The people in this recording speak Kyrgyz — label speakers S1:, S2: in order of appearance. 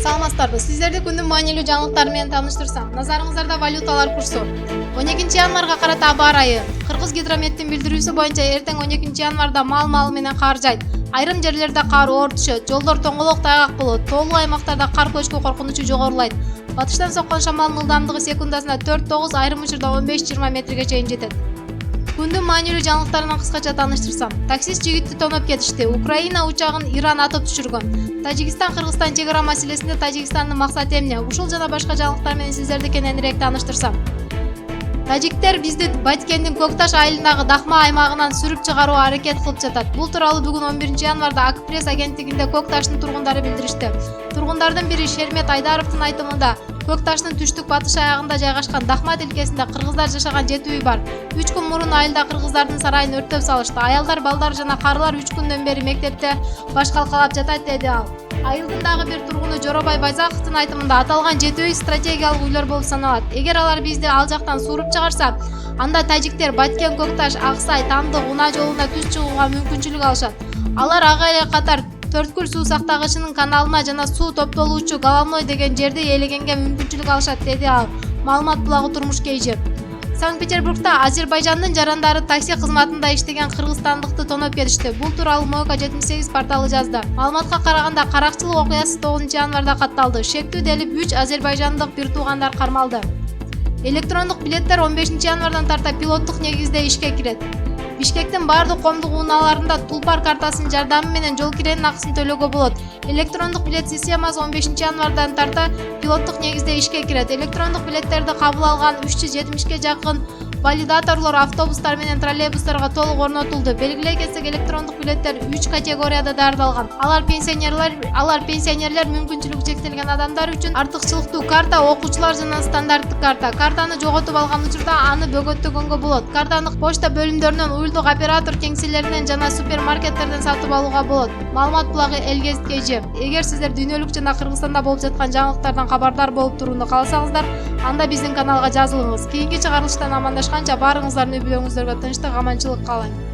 S1: Саламатсыздарбы. Сиздерди күндүн маанилүү жаңылыктары менен тааныштырсам, назарыңыздарда валюталар курсу. 12 январга карата аба ырайы. Кыргыз гидрометтин билдирүүсү боюнча эртең 12 январда мал менен кар жайт. Айрым жерлерде кар оор түшөт, жолдор тоңголок тайгак болот. Тоолуу аймактарда кар көчкү коркунучу жогорулайт. Батыштан соккон шамалдын ылдамдыгы секундасына 4-9, айрым учурда 15-20 метрге чейин жетет. Күндүн маанилүү жаңылыктарынан кыскача тааныштырсам, таксист жигитти тоноп кетишти. Украина учагын Иран атып түшүргөн. Тажикстан-Кыргызстан чек ара маселесинде Тажикстандын максаты эмне? Ушул жана башка жаңылыктар менен сиздерди кененирээк тааныштырсам. Тажиктер бизди Баткендин Көкташ айылындагы Дахма аймагынан сүрүп чыгарууга аракет кылып жатат. Бул тууралуу бүгүн 11 январда Ак-пресс агенттигинде Көкташтын тургундары билдиришти. Тургундардын бири Шермет Айдаровдун айтымында Көкташтын түштүк батыш аягында жайгашкан Дахма тилкесинде кыргыздар жашаган 7 үй бар. 3 күн мурун айылда кыргыздардын сарайын өрттөп салышты. Аялдар, балдар жана карылар 3 күндөн бери мектепте баш калкалап жатат, деди ал. Айылдын дагы бир тургуну Жоробай Байзаковдун айтымында аталган 7 үй стратегиялык үйлөр болуп саналат. Эгер алар бизди ал жактан сууруп чыгарса, анда тажиктер Баткен, Көкташ, Аксай, Тандык, Уна жолуна түз чыгууга мүмкүнчүлүк алышат. Алар ага эле катар Төрткүл суу сактагычынын каналына жана суу топтолуучу Головной деген жерди ээлегенге мүмкүнчүлүк алышат, деди ал. Маалымат булагы Турмуш Кейжи. Санкт-Петербургда Азербайжандын жарандары такси кызматында иштеген кыргызстандыкты тоноп кетишти. Бул тууралуу Moyka 78 порталы жазды. Маалыматка караганда, каракчылык окуясы 9 январда катталды. Шектүү делип 3 азербайжандык бир туугандар кармалды. Электрондук билеттер 15 январдан тарта пилоттук негизде ишке кирет. Бишкектин бардык коомдук унааларында Тулпар картасынын жардамы менен жол киренин акысын төлөөгө болот. Электрондук билет системасы 15 январдан тарта пилоттук негизде ишке кирет. Электрондук билеттерди кабыл алган 370ге жакын валидаторлор автобустар менен троллейбустарга толук орнотулду. Белгилей кетсек, электрондук билеттер 3 категорияда даярдалган. Алар пенсионерлер, мүмкүнчүлүгү чектелген адамдар үчүн артыкчылыктуу карта, окуучулар жана стандарттык карта. Картаны жоготуп алган учурда аны бөгөттөгөнгө болот. Картаны почта бөлүмдөрүнөн, уюлдук оператор кеңселеринен жана супермаркеттерден сатып алууга болот. Маалымат булагы Элгез Кейжи. Эгер сиздер дүйнөлүк жана Кыргызстанда болуп жаткан жаңылыктардан кабардар болуп турууну кааласаңыздар, анда биздин каналга жазылыңыз. Кийинки чыгарылыштан амандашканча баарыңыздардын үй бүлөңүздөргө тынчтык, аманчылык каалайм.